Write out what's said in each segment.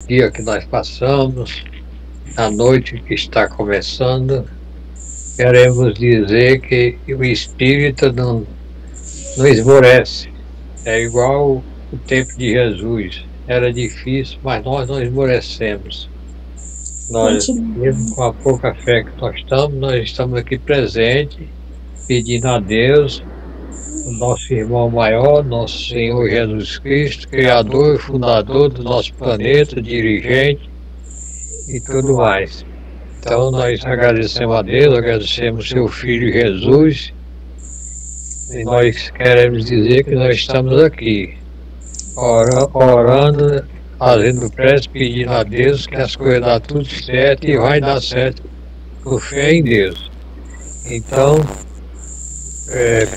dia que nós passamos, a noite que está começando, queremos dizer que o espírito não esmorece. É igual o tempo de Jesus. Era difícil, mas nós não esmorecemos. Nós, mesmo com a pouca fé que nós estamos aqui presentes, pedindo a Deus, o nosso irmão maior, nosso Senhor Jesus Cristo, Criador e fundador do nosso planeta, dirigente e tudo mais. Então, nós agradecemos a Deus, agradecemos seu Filho Jesus, e nós queremos dizer que nós estamos aqui, orando, fazendo prece, pedindo a Deus que as coisas dão tudo certo e vai dar certo por fé em Deus. Então,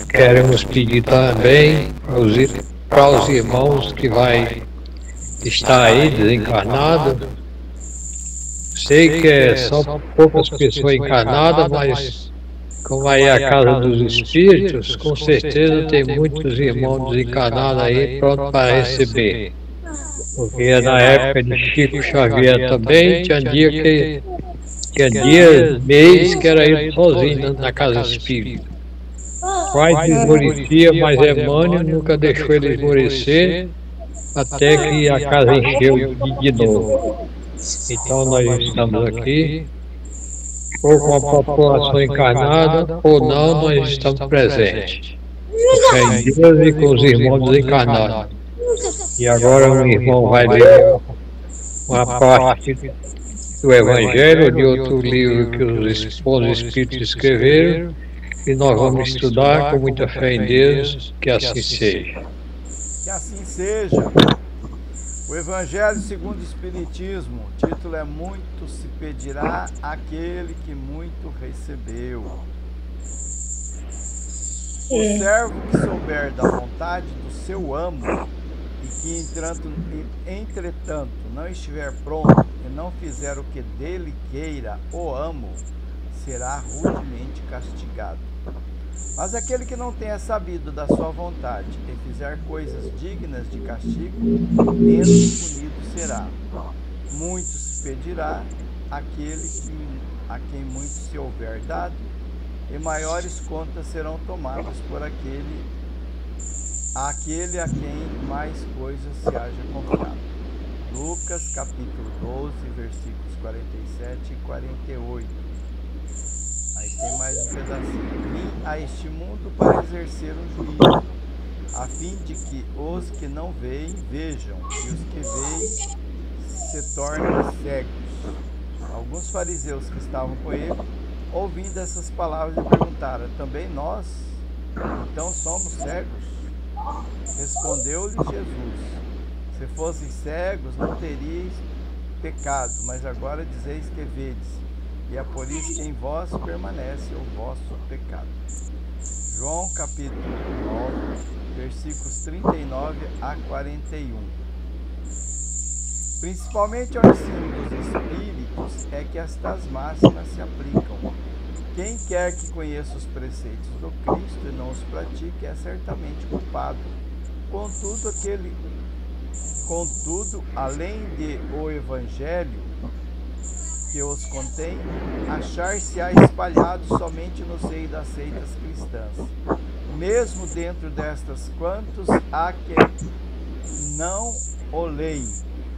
queremos pedir também para os irmãos que vai estar aí desencarnado. Sei que é só poucas pessoas encarnadas, mas como aí é a casa dos espíritos, com certeza tem muitos irmãos desencarnados aí prontos para receber. Porque na época de Chico Xavier também tinha dia, mês que era ele sozinho na casa espírita. Quase esmorecia, mas Emmanuel nunca deixou ele esmorecer até que a casa encheu de novo. Então nós estamos aqui, ou com a população encarnada, ou não, nós estamos presentes. Com fé em Deus e com os irmãos desencarnados. E agora um irmão vai ler uma parte do Evangelho, ou de outro livro que os bons espíritos escreveram, e nós vamos estudar com muita fé em Deus, que assim seja. Que assim seja. O Evangelho segundo o Espiritismo, o título é Muito se pedirá àquele que muito recebeu. O servo que souber da vontade do seu amo e que entretanto não estiver pronto e não fizer o que dele queira o amo, será rudemente castigado. Mas aquele que não tenha sabido da sua vontade e fizer coisas dignas de castigo, menos punido será. Muito se pedirá àquele a quem muito se houver dado, e maiores contas serão tomadas por aquele a quem mais coisas se haja confiado. Lucas capítulo 12, versículos 47 e 48. Aí tem mais um pedacinho. Vim a este mundo para exercer um juízo, a fim de que os que não veem, vejam, e os que veem se tornem cegos. Alguns fariseus que estavam com ele, ouvindo essas palavras, lhe perguntaram: também nós, então, somos cegos? Respondeu-lhe Jesus: se fosseis cegos, não teríeis pecado, mas agora dizeis que vedes, e é por isso que em vós permanece o vosso pecado. João capítulo 9, versículos 39 a 41. Principalmente ao ensino dos Espíritos é que estas máximas se aplicam. Quem quer que conheça os preceitos do Cristo e não os pratique é certamente culpado. Contudo, além de o Evangelho que os contém, achar-se-á espalhado somente no seio das seitas cristãs. Mesmo dentro destas, quantos há que não o leem?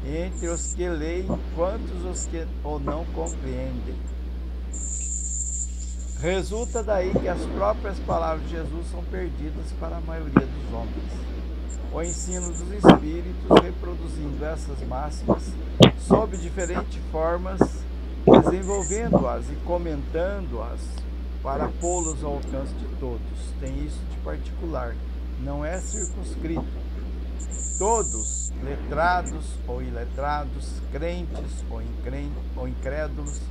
Entre os que leem, quantos os que o não compreendem? Resulta daí que as próprias palavras de Jesus são perdidas para a maioria dos homens. O ensino dos Espíritos, reproduzindo essas máximas, sob diferentes formas, desenvolvendo-as e comentando-as para pô-los ao alcance de todos. Tem isso de particular, não é circunscrito. Todos, letrados ou iletrados, crentes ou incrédulos,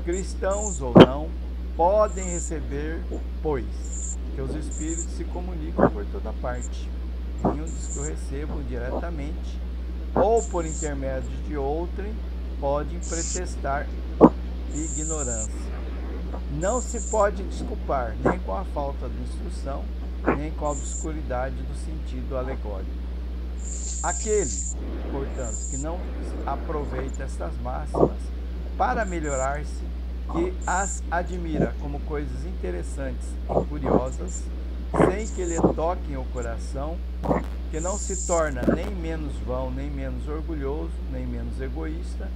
cristãos ou não, podem receber, pois que os Espíritos se comunicam por toda parte. Nenhum dos que o recebam diretamente ou por intermédio de outrem podem pretextar ignorância. Não se pode desculpar nem com a falta de instrução, nem com a obscuridade do sentido alegórico. Aquele, portanto, que não aproveita estas máximas para melhorar-se, que as admira como coisas interessantes e curiosas, sem que lhe toquem o coração, que não se torna nem menos vão, nem menos orgulhoso, nem menos egoísta,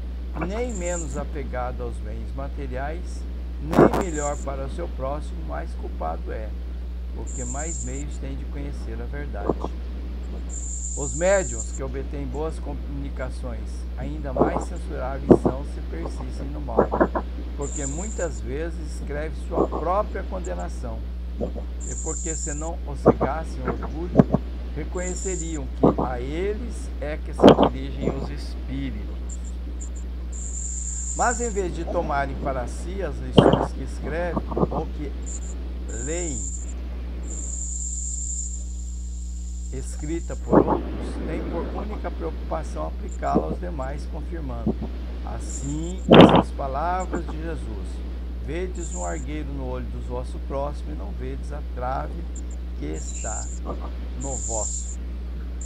nem menos apegado aos bens materiais, nem melhor para o seu próximo, mais culpado é, porque mais meios tem de conhecer a verdade. Os médiuns que obtêm boas comunicações ainda mais censuráveis são se persistem no mal, porque muitas vezes escreve sua própria condenação, e porque se não o cegassem o orgulho, reconheceriam que a eles é que se dirigem os espíritos. Mas em vez de tomarem para si as lições que escrevem ou que leem, escrita por outros, tem por única preocupação aplicá-la aos demais, confirmando assim as palavras de Jesus: vedes um argueiro no olho do vosso próximo e não vedes a trave que está no vosso.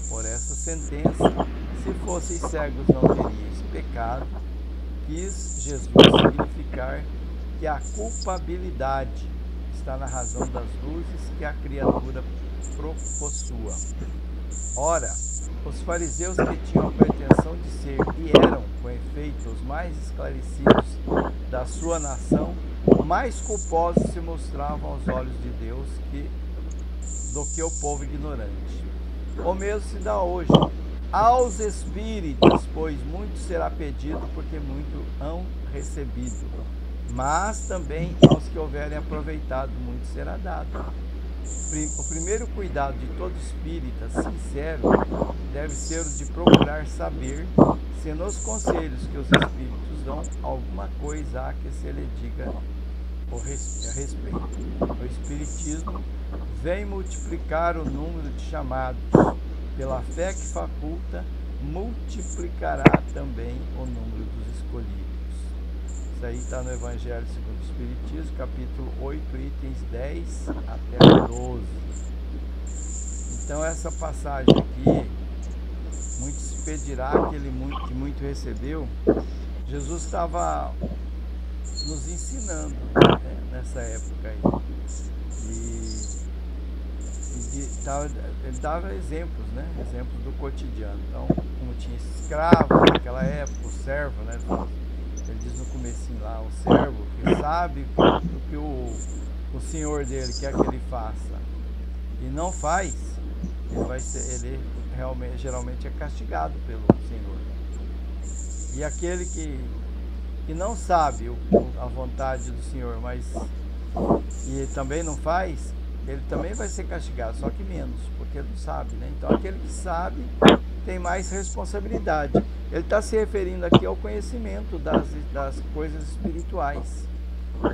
Por essa sentença, se fosseis cegos não teríeis pecado, quis Jesus significar que a culpabilidade está na razão das luzes que a criatura possua. Ora, os fariseus que tinham a pretensão de ser e eram, com efeito, os mais esclarecidos da sua nação, mais culposos se mostravam aos olhos de Deus do que o povo ignorante. O mesmo se dá hoje aos espíritos, pois muito será pedido, porque muito hão recebido, mas também aos que houverem aproveitado, muito será dado. O primeiro cuidado de todo espírita sincero deve ser o de procurar saber se nos conselhos que os espíritos dão alguma coisa há que se lhe diga a respeito. O espiritismo vem multiplicar o número de chamados. Pela fé que faculta, multiplicará também o número dos escolhidos. Isso aí está no Evangelho segundo o Espiritismo, capítulo 8, itens 10 até 12. Então essa passagem aqui, muito se pedirá aquele que muito recebeu. Jesus estava nos ensinando, né, nessa época aí. Ele dava exemplos, né? Exemplos do cotidiano. Então, como tinha esse escravo naquela época, o servo, né? Ele diz no comecinho lá, o servo que sabe o que o senhor dele quer que ele faça e não faz, ele realmente, geralmente é castigado pelo Senhor. E aquele que não sabe a vontade do Senhor, mas e também não faz, ele também vai ser castigado, só que menos, porque ele não sabe, né? Então aquele que sabe tem mais responsabilidade. Ele está se referindo aqui ao conhecimento das coisas espirituais.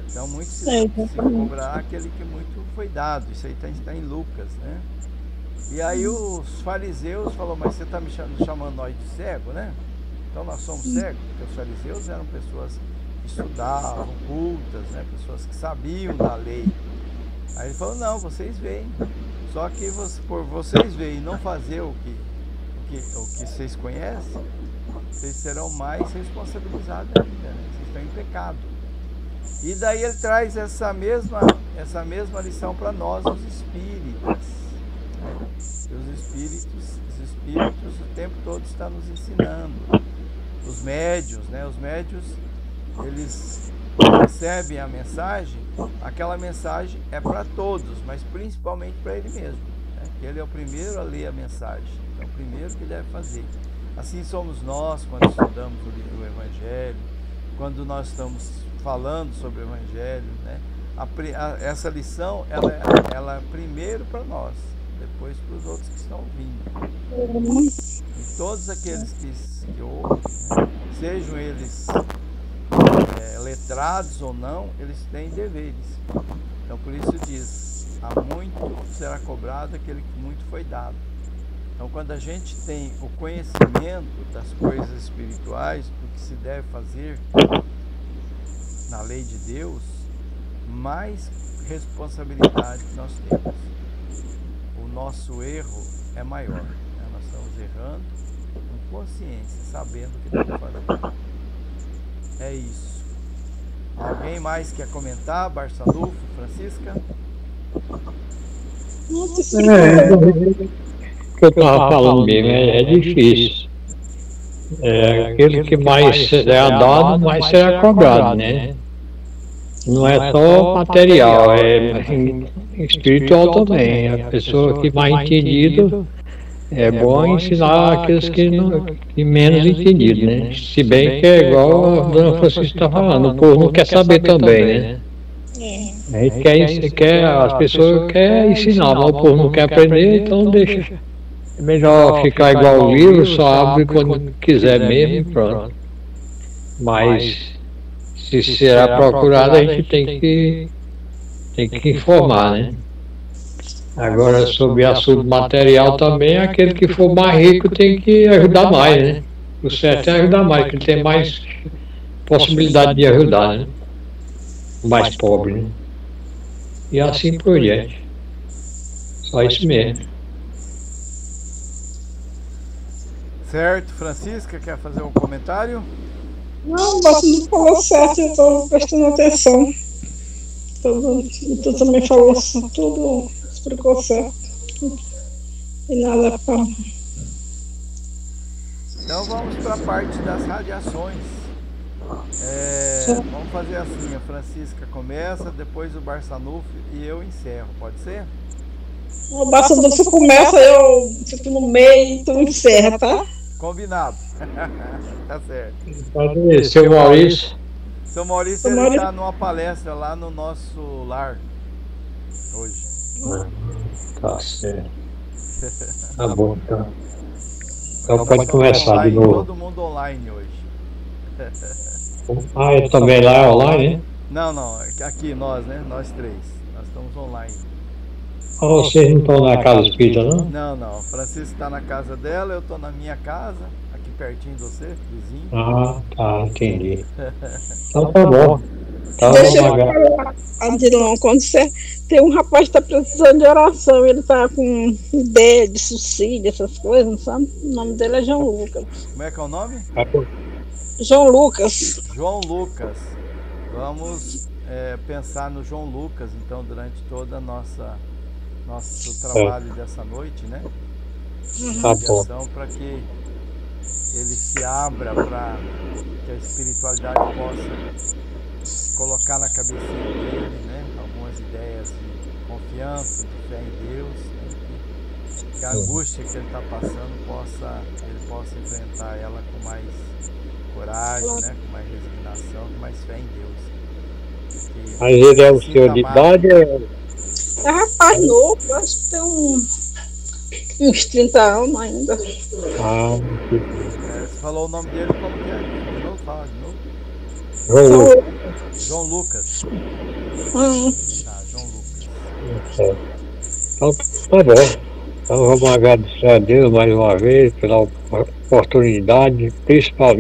Então muito se cobrará aquele que muito foi dado. Isso aí está em Lucas, né? E aí os fariseus falaram, mas você está me chamando nós de cego, né? Então nós somos cegos, porque os fariseus eram pessoas que estudavam, cultas, né? Pessoas que sabiam da lei. Aí ele falou, não, vocês veem, só que por vocês verem e não fazer o que vocês conhecem, vocês serão mais responsabilizados ainda, né? Vocês estão em pecado. E daí ele traz essa mesma lição para nós, os espíritas. Né? Os espíritos o tempo todo estão nos ensinando. Os médiuns, né? Os médiuns, eles recebem a mensagem, aquela mensagem é para todos, mas principalmente para ele mesmo, né? Ele é o primeiro a ler a mensagem, é o primeiro que deve fazer. Assim somos nós quando estudamos o Evangelho, quando nós estamos falando sobre o Evangelho, né? Essa lição ela é primeiro para nós, depois para os outros que estão ouvindo. E todos aqueles que ouvem, né? Sejam eles letrados ou não, eles têm deveres. Então por isso diz, há muito será cobrado aquele que muito foi dado. Então quando a gente tem o conhecimento das coisas espirituais, do que se deve fazer na lei de Deus, mais responsabilidade nós temos. O nosso erro é maior, né? Nós estamos errando, com consciência, sabendo o que está fazendo. É isso. Alguém mais quer comentar? Barçanufo, Francisca? O que eu estava falando mesmo, é difícil. Aquele que mais é andado, mais será cobrado, né? Não é só material, é espiritual também. A pessoa que mais entendido é bom ensinar aqueles que menos entendido, né? Se bem que é igual a dona Francisca está falando, o povo não quer saber também, né? A gente as pessoas querem ensinar, mas o povo não quer aprender, então deixa. É melhor ficar igual o livro, só abre quando quiser mesmo e pronto. Mas se será procurado, a gente tem que informar, né? Agora, sobre assunto material também, aquele que for mais rico tem que ajudar mais, né? O certo é ajudar mais, porque tem mais possibilidade de ajudar, né? O mais pobre, né? E assim por diante. Só isso mesmo. Certo, Francisca, quer fazer um comentário? Não, o Barçanufo falou certo, eu estou prestando atenção. Tu também falou tudo, explicou certo. E nada para. Então vamos para a parte das radiações. Vamos fazer assim, a Francisca começa, depois o Barçanufo e eu encerro, pode ser? O Barçanufo começa, eu fico no meio e tu encerra, tá? Combinado. Tá certo. Pode ver, seu Maurício. Seu Maurício, ele está numa palestra lá no nosso lar hoje. Tá certo. Tá bom, então. Então pode começar online, de novo. Todo mundo online hoje. Eu também lá é online, né? Não, aqui nós, né? Nós três. Nós estamos online. Vocês não estão na casa espírita, não? Não. Francisco está na casa dela, eu estou na minha casa, aqui pertinho de você, vizinho. Tá, entendi. Então tá bom. Então, deixa eu falar, Adilon, quando você tem um rapaz que está precisando de oração, ele está com ideia de suicídio, essas coisas, não sabe? O nome dele é João Lucas. Como é que é o nome? João Lucas. João Lucas. Vamos pensar no João Lucas, então, durante toda a nosso trabalho dessa noite, né? Tá bom. Para que ele se abra, para que a espiritualidade possa colocar na cabeça dele, né? Algumas ideias de confiança, de fé em Deus, né? Que a angústia que ele está passando ele possa enfrentar ela com mais coragem, né? Com mais resignação, com mais fé em Deus. Mas ele é o senhor de idade? É rapaz novo, acho que tem uns 30 anos ainda. Você falou o nome dele como que é? De novo, fala de novo. João Lucas. Tá, João Lucas. Então tá bom. Então vamos agradecer a Deus mais uma vez pela oportunidade, principalmente